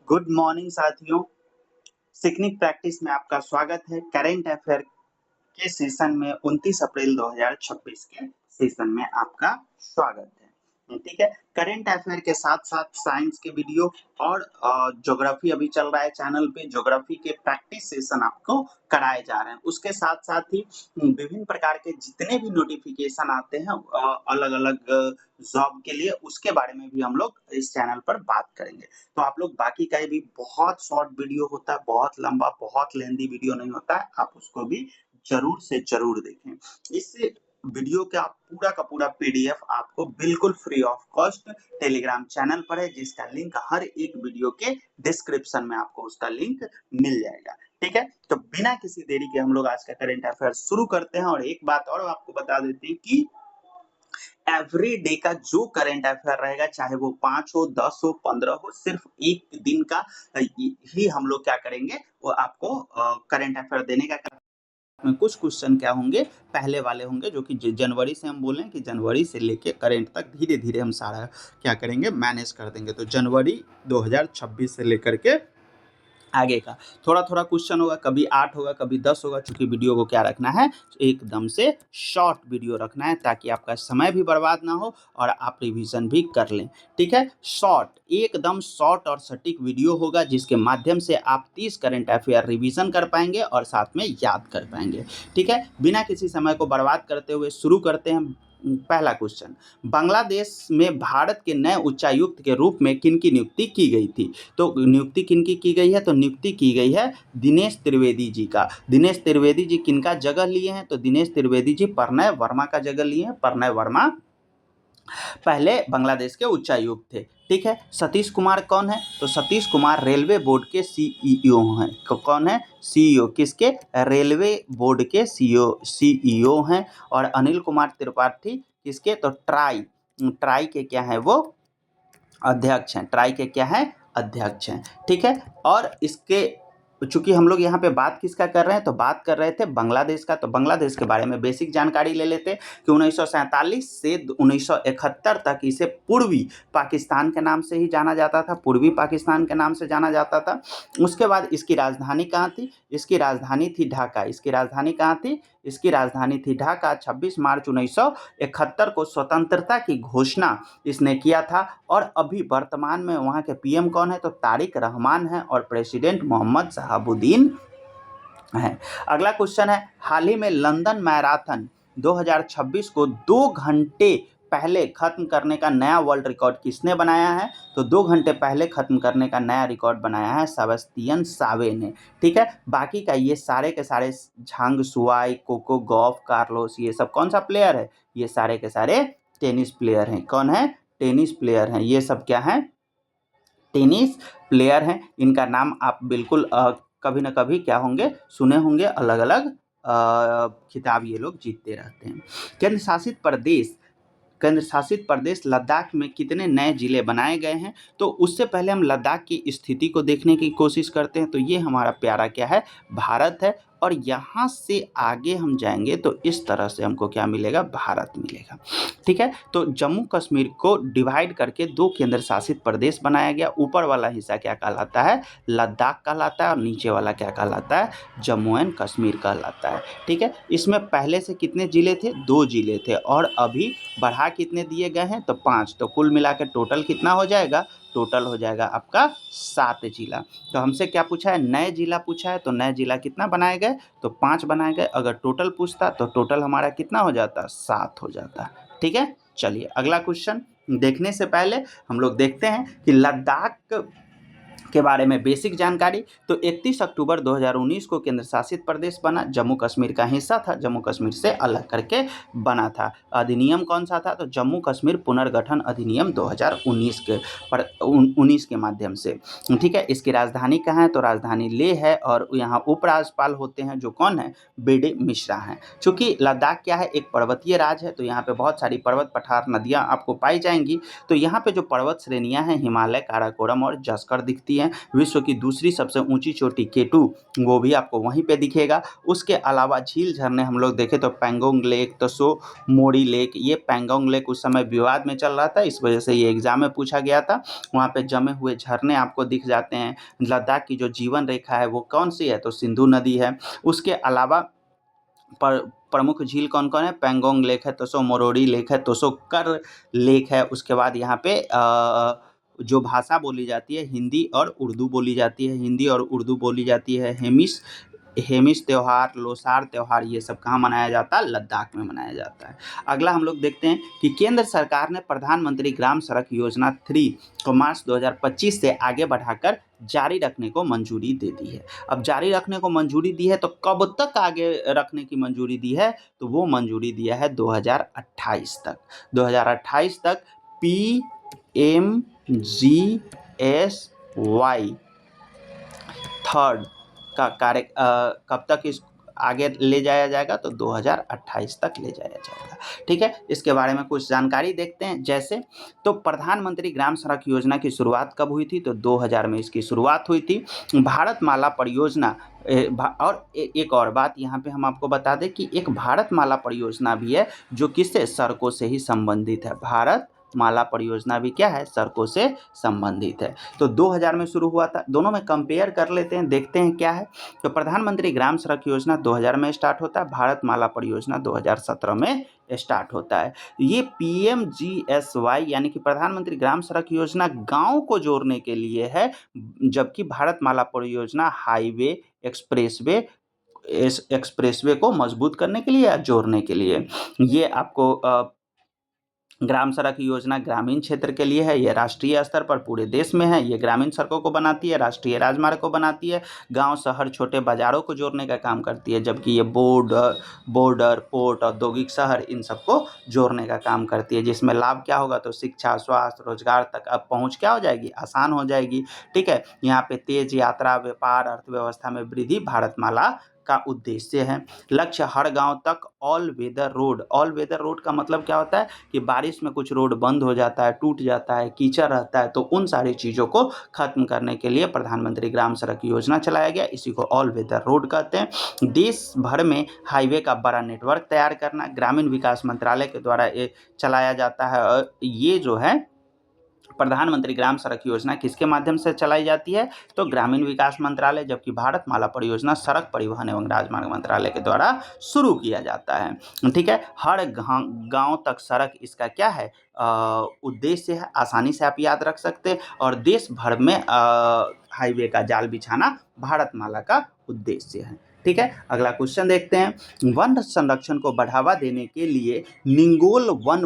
Good morning साथियों। सिकनिक practice में आपका स्वागत है। करेंट अफेयर के सेशन में 29 अप्रैल 2026 के सेशन में आपका स्वागत है। ठीक है, करेंट अफेयर के साथ साथ साइंस के वीडियो और ज्योग्राफी अभी चल रहा है चैनल पे। ज्योग्राफी के प्रैक्टिस सेशन आपको कराए जा रहे हैं। उसके साथ साथ ही विभिन्न प्रकार के जितने भी नोटिफिकेशन आते हैं अलग अलग जॉब के लिए, उसके बारे में भी हम लोग इस चैनल पर बात करेंगे। तो आप लोग बाकी का भी बहुत शॉर्ट वीडियो होता है, बहुत लंबा, बहुत लेंदी वीडियो नहीं होता है, आप उसको भी जरूर से जरूर देखें। इस वीडियो का पूरा पीडीएफ आपको बिल्कुल free of cost Telegram channel पर है, जिसका लिंक हर एक वीडियो के डिस्क्रिप्शन में आपको उसका लिंक मिल जाएगा। ठीक है, तो बिना किसी देरी के हम लोग आज का करेंट अफेयर शुरू करते हैं। और एक बात और आपको बता देते हैं कि एवरी डे का जो करंट अफेयर रहेगा, चाहे वो 5 हो, 10 हो, 15 हो, सिर्फ एक दिन का ही हम लोग क्या करेंगे, वो आपको करंट अफेयर देने का में कुछ क्वेश्चन क्या होंगे, पहले वाले होंगे जो कि जनवरी से हम बोलें कि जनवरी से लेके करंट तक धीरे धीरे हम सारा क्या करेंगे, मैनेज कर देंगे। तो जनवरी 2026 से लेकर के आगे का थोड़ा थोड़ा क्वेश्चन होगा, कभी 8 होगा, कभी 10 होगा। चूंकि वीडियो को क्या रखना है, एकदम से शॉर्ट वीडियो रखना है, ताकि आपका समय भी बर्बाद ना हो और आप रिवीजन भी कर लें। ठीक है, शॉर्ट, एकदम शॉर्ट और सटीक वीडियो होगा, जिसके माध्यम से आप 30 करंट अफेयर रिवीजन कर पाएंगे और साथ में याद कर पाएंगे। ठीक है, बिना किसी समय को बर्बाद करते हुए शुरू करते हैं। पहला क्वेश्चन, बांग्लादेश में भारत के नए उच्चायुक्त के रूप में किनकी नियुक्ति की गई थी? तो नियुक्ति किनकी की गई है? तो नियुक्ति की गई है दिनेश त्रिवेदी जी का। दिनेश त्रिवेदी जी किनका जगह लिए हैं? तो दिनेश त्रिवेदी जी प्रणय वर्मा का जगह लिए हैं। प्रणय वर्मा पहले बांग्लादेश के उच्चायुक्त थे। ठीक है, सतीश कुमार कौन है? तो सतीश कुमार रेलवे बोर्ड के सीईओ हैं। कौन है? सीईओ। किसके? रेलवे बोर्ड के सीईओ हैं। और अनिल कुमार त्रिपाठी किसके? तो ट्राई के क्या है, वो अध्यक्ष हैं। ट्राई के क्या है? अध्यक्ष हैं। ठीक है, और इसके चूंकि हम लोग यहाँ पे बात किसका कर रहे हैं, तो बात कर रहे थे बांग्लादेश का। तो बांग्लादेश के बारे में बेसिक जानकारी ले लेते हैं कि 1947 से 1971 तक इसे पूर्वी पाकिस्तान के नाम से ही जाना जाता था, पूर्वी पाकिस्तान के नाम से जाना जाता था। उसके बाद इसकी राजधानी कहाँ थी? इसकी राजधानी थी ढाका। इसकी राजधानी कहाँ थी? इसकी राजधानी थी ढाका। 26 मार्च 1971 को स्वतंत्रता की घोषणा इसने किया था। और अभी वर्तमान में वहाँ के पीएम कौन है? तो तारिक रहमान है और प्रेसिडेंट मोहम्मद शहाबुद्दीन है। अगला क्वेश्चन है, हाल ही में लंदन मैराथन 2026 को 2 घंटे पहले खत्म करने का नया वर्ल्ड रिकॉर्ड किसने बनाया है? तो 2 घंटे पहले खत्म करने का नया रिकॉर्ड बनाया है सेबेस्टियन सावे ने। ठीक है, बाकी का ये सारे के सारे झांग सुआई, कोको गॉफ, कार्लोस, ये सब कौन सा प्लेयर है? ये सारे के सारे टेनिस प्लेयर हैं। कौन है? टेनिस प्लेयर हैं। ये सब क्या हैं? टेनिस प्लेयर हैं। इनका नाम आप बिल्कुल कभी ना कभी क्या होंगे, सुने होंगे। अलग अलग खिताब ये लोग जीतते रहते हैं। केंद्र शासित प्रदेश लद्दाख में कितने नए जिले बनाए गए हैं? तो उससे पहले हम लद्दाख की स्थिति को देखने की कोशिश करते हैं। तो ये हमारा प्यारा क्या है? भारत है। और यहाँ से आगे हम जाएंगे तो इस तरह से हमको क्या मिलेगा? भारत मिलेगा। ठीक है, तो जम्मू कश्मीर को डिवाइड करके 2 केंद्र शासित प्रदेश बनाया गया। ऊपर वाला हिस्सा क्या कहलाता है? लद्दाख कहलाता है। और नीचे वाला क्या कहलाता है? जम्मू एंड कश्मीर कहलाता है। ठीक है, इसमें पहले से कितने जिले थे? 2 जिले थे। और अभी बढ़ा कितने दिए गए हैं? तो 5। तो कुल मिला के टोटल कितना हो जाएगा? टोटल हो जाएगा आपका 7 जिला। तो हमसे क्या पूछा है? नए जिला पूछा है। तो नए जिला कितना बनाए गए? तो 5 बनाए गए। अगर टोटल पूछता तो टोटल हमारा कितना हो जाता? 7 हो जाता। ठीक है, चलिए अगला क्वेश्चन देखने से पहले हम लोग देखते हैं कि लद्दाख के बारे में बेसिक जानकारी। तो 31 अक्टूबर 2019 को केंद्र शासित प्रदेश बना। जम्मू कश्मीर का हिस्सा था, जम्मू कश्मीर से अलग करके बना था। अधिनियम कौन सा था? तो जम्मू कश्मीर पुनर्गठन अधिनियम 2019 के माध्यम से। ठीक है, इसकी राजधानी कहाँ है? तो राजधानी लेह है। और यहाँ उपराज्यपाल होते हैं जो कौन है? बीडी मिश्रा हैं। चूंकि लद्दाख क्या है? एक पर्वतीय राज्य है, तो यहाँ पे बहुत सारी पर्वत पठार नदियाँ आपको पाई जाएंगी। तो यहाँ पे जो पर्वत श्रेणियाँ हैं, हिमालय, काराकोरम और जस्कर दिखती होती हैं। विश्व की दूसरी सबसे ऊंची चोटी K2 वो भी आपको वहीं पे दिखेगा। उसके अलावा झील झरने हम लोग देखें तो पेंगोंग लेक, त्सो मोरी लेक, ये पेंगोंग लेक उस समय विवाद में चल रहा था, इस वजह से ये एग्जाम में पूछा गया था। वहाँ पे जमे हुए झरने आपको दिख जाते हैं। लद्दाख की जो जीवन रेखा है वो कौन सी है, तो सिंधु नदी है। उसके अलावा प्रमुख झील कौन कौन है, पेंगोंग लेक है, त्सो मोरोरी लेक है, त्सो कर लेक है। उसके बाद यहाँ पे जो भाषा बोली जाती है हिंदी और उर्दू बोली जाती है, हिंदी और उर्दू बोली जाती है। हेमिस त्यौहार, लोसार त्यौहार, ये सब कहाँ मनाया जाता है, लद्दाख में मनाया जाता है। अगला हम लोग देखते हैं कि केंद्र सरकार ने प्रधानमंत्री ग्राम सड़क योजना 3 को मार्च 2025 से आगे बढ़ाकर जारी रखने को मंजूरी दे दी है। अब जारी रखने को मंजूरी दी है तो कब तक आगे रखने की मंजूरी दी है, तो वो मंजूरी दिया है 2028 तक। 2028 तक PMGSY थर्ड का कार्य कब तक इस आगे ले जाया जाएगा, तो 2028 तक ले जाया जाएगा। ठीक है, इसके बारे में कुछ जानकारी देखते हैं। जैसे तो प्रधानमंत्री ग्राम सड़क योजना की शुरुआत कब हुई थी, तो 2000 में इसकी शुरुआत हुई थी। भारतमाला परियोजना और एक और बात यहाँ पे हम आपको बता दें कि एक भारतमाला परियोजना भी है जो किससे, सड़कों से ही संबंधित है। भारत माला परियोजना भी क्या है, सड़कों से संबंधित है। तो 2000 में शुरू हुआ था। दोनों में कंपेयर कर लेते हैं, देखते हैं क्या है। तो प्रधानमंत्री ग्राम सड़क योजना 2000 में स्टार्ट होता है, भारत माला परियोजना 2017 में स्टार्ट होता है। ये PMGSY यानी कि प्रधानमंत्री ग्राम सड़क योजना गांव को जोड़ने के लिए है, जबकि भारत माला परियोजना हाईवे, एक्सप्रेसवे को मजबूत करने के लिए या जोड़ने के लिए। ये आपको ग्राम सड़क योजना ग्रामीण क्षेत्र के लिए है, ये राष्ट्रीय स्तर पर पूरे देश में है। ये ग्रामीण सड़कों को बनाती है, राष्ट्रीय राजमार्ग को बनाती है, गांव, शहर, छोटे बाजारों को जोड़ने का काम करती है, जबकि ये बॉर्डर, पोर्ट, औद्योगिक शहर, इन सबको जोड़ने का काम करती है। जिसमें लाभ क्या होगा, तो शिक्षा, स्वास्थ्य, रोजगार तक अब पहुँच क्या हो जाएगी, आसान हो जाएगी। ठीक है, यहाँ पे तेज यात्रा, व्यापार, अर्थव्यवस्था में वृद्धि भारतमाला का उद्देश्य है। लक्ष्य हर गांव तक all weather road. All weather road का मतलब क्या होता है कि बारिश में कुछ रोड बंद हो जाता है, टूट जाता है, कीचड़ रहता है, तो उन सारी चीज़ों को खत्म करने के लिए प्रधानमंत्री ग्राम सड़क योजना चलाया गया। इसी को ऑल वेदर रोड कहते हैं। देश भर में हाईवे का बड़ा नेटवर्क तैयार करना ग्रामीण विकास मंत्रालय के द्वारा ये चलाया जाता है। और ये जो है प्रधानमंत्री ग्राम सड़क योजना किसके माध्यम से चलाई जाती है, तो ग्रामीण विकास मंत्रालय, जबकि भारतमाला परियोजना सड़क परिवहन एवं राजमार्ग मंत्रालय के द्वारा शुरू किया जाता है। ठीक है, हर गांव तक सड़क इसका क्या है, उद्देश्य है। आसानी से आप याद रख सकते हैं। और देश भर में हाईवे का जाल बिछाना भारतमाला का उद्देश्य है। ठीक है, अगला क्वेश्चन देखते हैं। वन संरक्षण को बढ़ावा देने के लिए निंगोल वन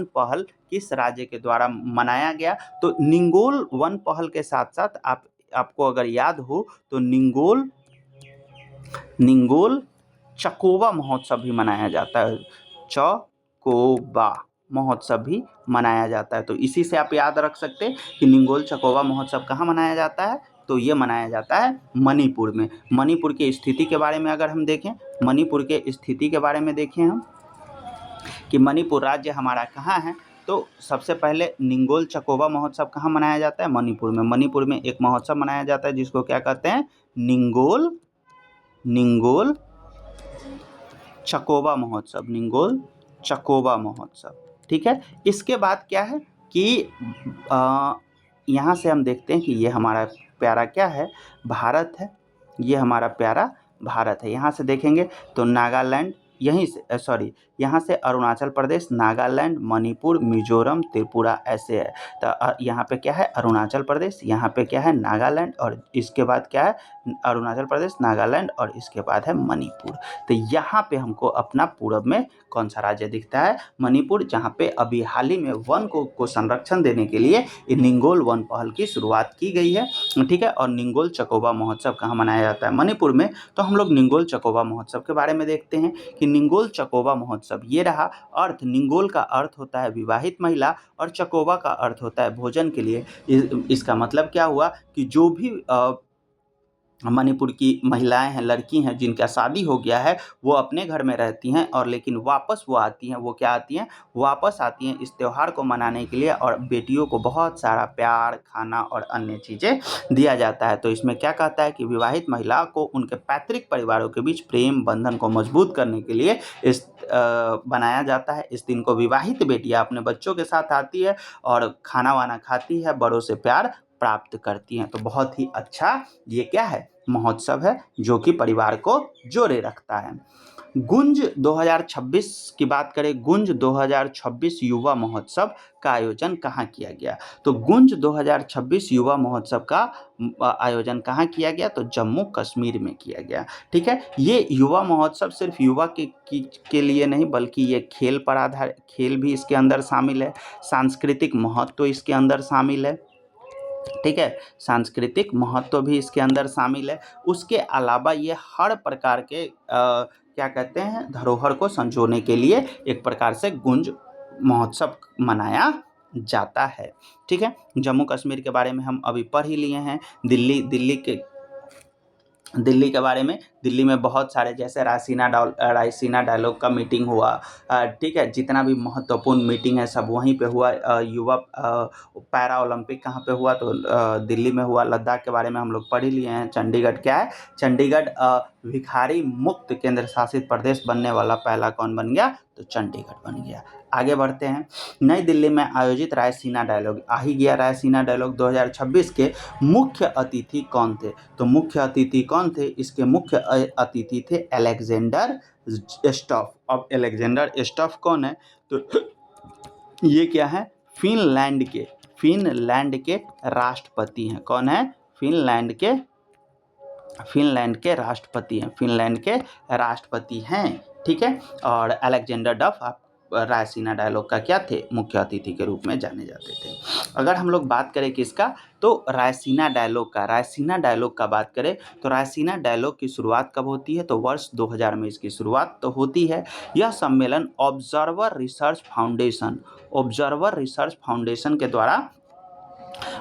पहल किस राज्य के द्वारा मनाया गया, तो निंगोल वन पहल के साथ साथ आपको अगर याद हो तो निंगोल चकोबा महोत्सव भी मनाया जाता है। चकोबा महोत्सव भी मनाया जाता है। तो इसी से आप याद रख सकते हैं कि निंगोल चकोबा महोत्सव कहाँ मनाया जाता है, तो ये मनाया जाता है मणिपुर में। मणिपुर की स्थिति के बारे में अगर हम देखें, मणिपुर के स्थिति के बारे में देखें हम कि मणिपुर राज्य हमारा कहाँ है, तो सबसे पहले निंगोल चकोबा महोत्सव कहाँ मनाया जाता है, मणिपुर में। मणिपुर में एक महोत्सव मनाया जाता है जिसको क्या कहते हैं, निंगोल चकोबा महोत्सव, निंगोल चकोबा महोत्सव। ठीक है, इसके बाद क्या है कि यहाँ से हम देखते हैं कि ये हमारा प्यारा क्या है, भारत है। ये हमारा प्यारा भारत है। यहाँ से देखेंगे तो नागालैंड, यहाँ से अरुणाचल प्रदेश, नागालैंड, मणिपुर, मिजोरम, त्रिपुरा, ऐसे है। तो यहाँ पे क्या है, अरुणाचल प्रदेश, यहाँ पे क्या है, नागालैंड, और इसके बाद क्या है, अरुणाचल प्रदेश, नागालैंड, और इसके बाद है मणिपुर। तो यहाँ पे हमको अपना पूरब में कौन सा राज्य दिखता है, मणिपुर, जहाँ पे अभी हाल ही में वन को संरक्षण देने के लिए निंगोल वन पहल की शुरुआत की गई है। ठीक है, और निंगोल चकोबा महोत्सव कहाँ मनाया जाता है, मणिपुर में। तो हम लोग निंगोल चकोबा महोत्सव के बारे में देखते हैं कि निंगोल चकोबा महोत्सव ये रहा। अर्थ, निंगोल का अर्थ होता है विवाहित महिला और चकोबा का अर्थ होता है भोजन के लिए। इसका मतलब क्या हुआ कि जो भी मणिपुर की महिलाएं हैं, लड़की हैं जिनका शादी हो गया है, वो अपने घर में रहती हैं और लेकिन वापस वो आती हैं, वो क्या आती हैं, वापस आती हैं इस त्यौहार को मनाने के लिए, और बेटियों को बहुत सारा प्यार, खाना और अन्य चीज़ें दिया जाता है। तो इसमें क्या कहता है कि विवाहित महिला को उनके पैतृक परिवारों के बीच प्रेम बंधन को मजबूत करने के लिए बनाया जाता है। इस दिन को विवाहित बेटियां अपने बच्चों के साथ आती है और खाना वाना खाती है, बड़ों से प्यार प्राप्त करती हैं। तो बहुत ही अच्छा ये क्या है, महोत्सव है जो कि परिवार को जोड़े रखता है। गुंज 2026 की बात करें, गुंज 2026 युवा महोत्सव का आयोजन कहाँ किया गया? तो गुंज 2026 युवा महोत्सव का आयोजन कहाँ किया गया? तो जम्मू कश्मीर में किया गया। ठीक है, ये युवा महोत्सव सिर्फ युवा के लिए नहीं, बल्कि ये खेल पर आधारित, खेल भी इसके अंदर शामिल है, सांस्कृतिक महत्व इसके अंदर शामिल है। ठीक है, सांस्कृतिक महत्व भी इसके अंदर शामिल है। उसके अलावा ये हर प्रकार के क्या कहते हैं, धरोहर को संजोने के लिए एक प्रकार से गुंज महोत्सव मनाया जाता है। ठीक है, जम्मू कश्मीर के बारे में हम अभी पढ़ ही लिए हैं। दिल्ली के बारे में, दिल्ली में बहुत सारे, जैसे रायसीना डायलॉग का मीटिंग हुआ। ठीक है, जितना भी महत्वपूर्ण मीटिंग है सब वहीं पे हुआ। युवा पैरा ओलंपिक कहाँ पे हुआ? तो दिल्ली में हुआ। लद्दाख के बारे में हम लोग पढ़ ही लिए हैं। चंडीगढ़ क्या है? चंडीगढ़ भिखारी मुक्त केंद्र शासित प्रदेश बनने वाला पहला कौन बन गया? तो चंडीगढ़ बन गया। आगे बढ़ते हैं। नई दिल्ली में आयोजित रायसीना डायलॉग आ ही गया। रायसीना डायलॉग 2026 के मुख्य अतिथि कौन थे? तो मुख्य अतिथि कौन थे? इसके मुख्य अतिथि थे अलेक्जेंडर स्टफ। अब अलेक्जेंडर स्टफ कौन है? तो ये क्या है? फिनलैंड के राष्ट्रपति हैं। कौन है? फिनलैंड के राष्ट्रपति हैं। ठीक है, और अलेक्जेंडर डफ आप रायसीना डायलॉग का क्या थे? मुख्य अतिथि के रूप में जाने जाते थे। अगर हम लोग बात करें किसका, तो रायसीना डायलॉग का बात करें तो रायसीना डायलॉग की शुरुआत कब होती है? तो वर्ष 2000 में इसकी शुरुआत तो होती है। यह सम्मेलन ऑब्जर्वर रिसर्च फाउंडेशन के द्वारा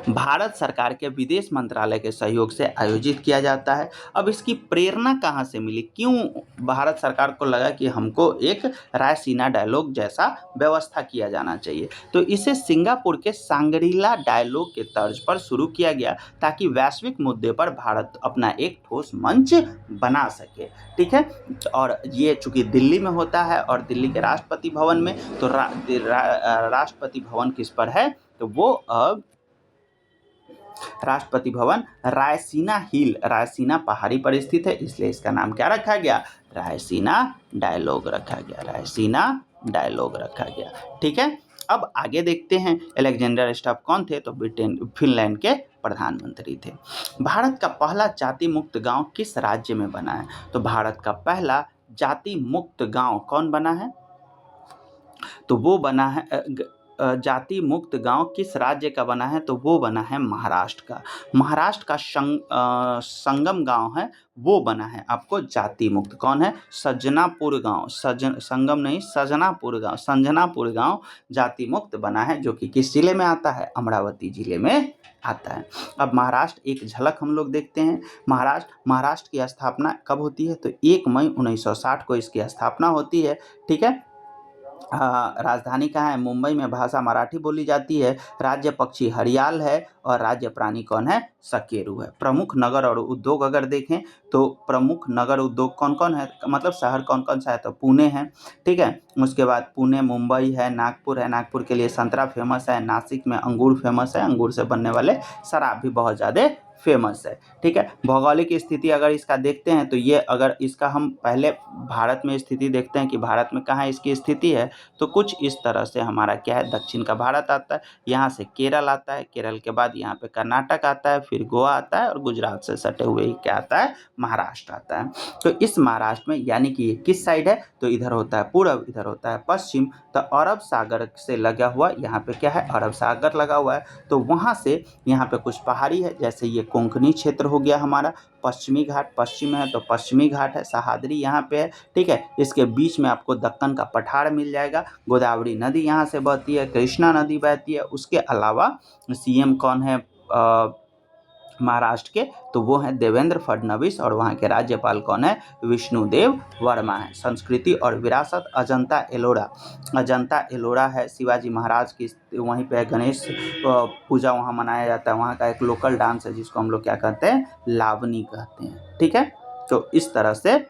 भारत सरकार के विदेश मंत्रालय के सहयोग से आयोजित किया जाता है। अब इसकी प्रेरणा कहाँ से मिली? क्यों भारत सरकार को लगा कि हमको एक रायसीना डायलॉग जैसा व्यवस्था किया जाना चाहिए? तो इसे सिंगापुर के सांग्रीला डायलॉग के तर्ज पर शुरू किया गया, ताकि वैश्विक मुद्दे पर भारत अपना एक ठोस मंच बना सके। ठीक है, और ये चूंकि दिल्ली में होता है और दिल्ली के राष्ट्रपति भवन में, तो राष्ट्रपति भवन किस पर है? तो वो राष्ट्रपति भवन रायसीना पहाड़ी पर स्थित है, इसलिए इसका नाम क्या रखा गया? रायसीना डायलॉग रखा गया। ठीक है, अब आगे देखते हैं। अलेक्जेंडर स्टफ कौन थे? तो फिनलैंड के प्रधानमंत्री थे। भारत का पहला जाति मुक्त गांव किस राज्य में बना है? तो भारत का पहला जाति मुक्त गांव कौन बना है? तो वो बना है जाति मुक्त गांव किस राज्य का बना है? तो वो बना है महाराष्ट्र का संगम गांव है, वो बना है आपको जाति मुक्त। कौन है? सजनापुर गांव, संजनापुर गांव जाति मुक्त बना है, जो कि किस जिले में आता है? अमरावती जिले में आता है। अब महाराष्ट्र एक झलक हम लोग देखते हैं। महाराष्ट्र की स्थापना कब होती है? तो 1 मई 1960 को इसकी स्थापना होती है। ठीक है, राजधानी कहाँ है? मुंबई में। भाषा मराठी बोली जाती है। राज्य पक्षी हरियाल है और राज्य प्राणी कौन है? सकेरू है। प्रमुख नगर और उद्योग अगर देखें तो प्रमुख नगर उद्योग कौन कौन है, मतलब शहर कौन कौन सा है? तो पुणे है। ठीक है, उसके बाद पुणे, मुंबई है, नागपुर है, नागपुर के लिए संतरा फेमस है, नासिक में अंगूर फेमस है, अंगूर से बनने वाले शराब भी बहुत ज़्यादा फेमस है। ठीक है, भौगोलिक स्थिति अगर इसका देखते हैं तो ये, अगर इसका हम पहले भारत में स्थिति देखते हैं कि भारत में कहाँ इसकी स्थिति है, तो कुछ इस तरह से हमारा क्या है, दक्षिण का भारत आता है, यहाँ से केरल आता है, केरल के बाद यहाँ पे कर्नाटक आता है, फिर गोवा आता है और गुजरात से सटे हुए ही क्या आता है? महाराष्ट्र आता है। तो इस महाराष्ट्र में यानी कि ये किस साइड है? तो इधर होता है पूर्व, इधर होता है पश्चिम। तो अरब सागर से लगा हुआ, यहाँ पे क्या है? अरब सागर लगा हुआ है। तो वहाँ से यहाँ पे कुछ पहाड़ी है, जैसे ये कोंकणी क्षेत्र हो गया हमारा, पश्चिमी घाट पश्चिम है तो पश्चिमी घाट है, सहाद्री यहाँ पे है। ठीक है, इसके बीच में आपको दक्कन का पठार मिल जाएगा, गोदावरी नदी यहाँ से बहती है, कृष्णा नदी बहती है। उसके अलावा सीएम कौन है? महाराष्ट्र के, तो वो हैं देवेंद्र फडणवीस, और वहाँ के राज्यपाल कौन है? विष्णुदेव वर्मा है। संस्कृति और विरासत अजंता एलोरा, अजंता एलोरा है शिवाजी महाराज की, वहीं पे गणेश पूजा वहाँ मनाया जाता है। वहाँ का एक लोकल डांस है जिसको हम लोग क्या कहते हैं? लावनी कहते हैं। ठीक है, तो इस तरह से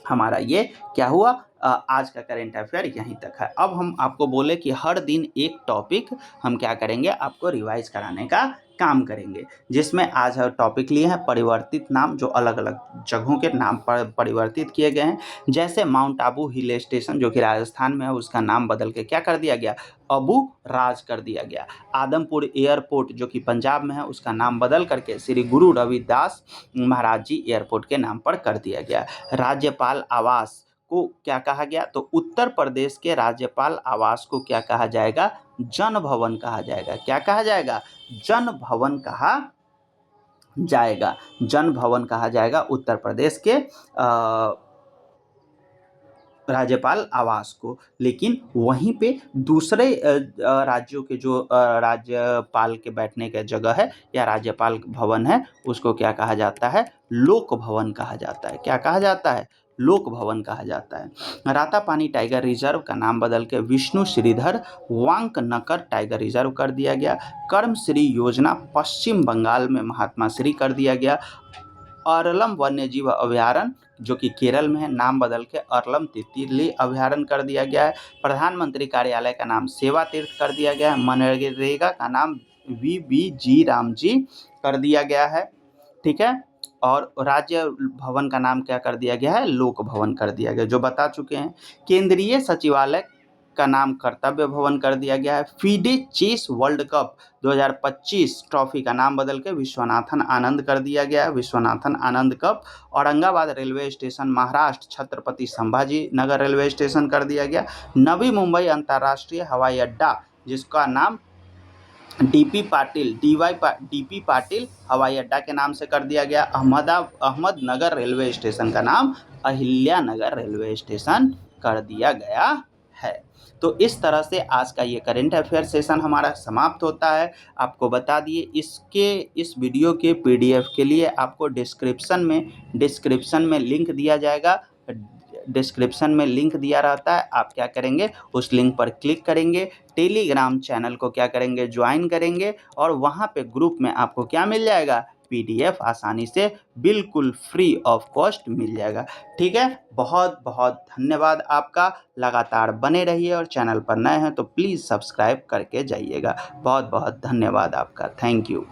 हमारा ये क्या हुआ, आज का करेंट अफेयर यहीं तक है। अब हम आपको बोले कि हर दिन एक टॉपिक हम क्या करेंगे, आपको रिवाइज कराने का काम करेंगे, जिसमें आज हम टॉपिक लिए हैं परिवर्तित नाम, जो अलग अलग जगहों के नाम पर परिवर्तित किए गए हैं। जैसे माउंट आबू हिल स्टेशन जो कि राजस्थान में है, उसका नाम बदल के क्या कर दिया गया? अबू राज कर दिया गया। आदमपुर एयरपोर्ट जो कि पंजाब में है, उसका नाम बदल करके श्री गुरु रविदास महाराज जी एयरपोर्ट के नाम पर कर दिया गया। राज्यपाल आवास को क्या कहा गया? तो उत्तर प्रदेश के राज्यपाल आवास को क्या कहा जाएगा? जन भवन कहा जाएगा। क्या कहा जाएगा? जन भवन कहा जाएगा। जन भवन कहा जाएगा उत्तर प्रदेश के राज्यपाल आवास को। लेकिन वहीं पे दूसरे राज्यों के जो राज्यपाल के बैठने का जगह है या राज्यपाल भवन है, उसको क्या कहा जाता है? लोक भवन कहा जाता है। क्या कहा जाता है? लोक भवन कहा जाता है। रातापानी टाइगर रिजर्व का नाम बदल के विष्णु श्रीधर वांकनकर टाइगर रिजर्व कर दिया गया। कर्मश्री योजना पश्चिम बंगाल में महात्मा श्री कर दिया गया। अरलम वन्यजीव अभयारण्य जो कि केरल में है, नाम बदल के अरलम तितली अभयारण्य कर दिया गया है। प्रधानमंत्री कार्यालय का नाम सेवा तीर्थ कर दिया गया है। मनरेगा का नाम VBG रामजी कर दिया गया है। ठीक है, और राज्य भवन का नाम क्या कर दिया गया है? लोक भवन कर दिया गया, जो बता चुके हैं। केंद्रीय सचिवालय का नाम कर्तव्य भवन कर दिया गया है। FIDE chess world cup 2025 trophy का नाम बदल के विश्वनाथन आनंद कर दिया गया है। Viswanathan Anand cup. Aurangabad railway station Maharashtra Chhatrapati Sambhaji Nagar railway station कर दिया गया। नवी मुंबई अंतर्राष्ट्रीय हवाई अड्डा जिसका नाम DP पाटिल हवाई अड्डा के नाम से कर दिया गया। अहमदनगर रेलवे स्टेशन का नाम अहिल्यानगर रेलवे स्टेशन कर दिया गया है। तो इस तरह से आज का ये करेंट अफेयर सेशन हमारा समाप्त होता है। आपको बता दिए इस वीडियो के PDF के लिए आपको डिस्क्रिप्शन में लिंक दिया जाएगा। डिस्क्रिप्शन में लिंक दिया रहता है, आप क्या करेंगे? उस लिंक पर क्लिक करेंगे, टेलीग्राम चैनल को क्या करेंगे? ज्वाइन करेंगे, और वहाँ पे ग्रुप में आपको क्या मिल जाएगा? PDF आसानी से बिल्कुल फ्री ऑफ कॉस्ट मिल जाएगा। ठीक है, बहुत बहुत धन्यवाद आपका। लगातार बने रहिए, और चैनल पर नए हैं तो प्लीज़ सब्सक्राइब करके जाइएगा। बहुत बहुत धन्यवाद आपका। Thank you.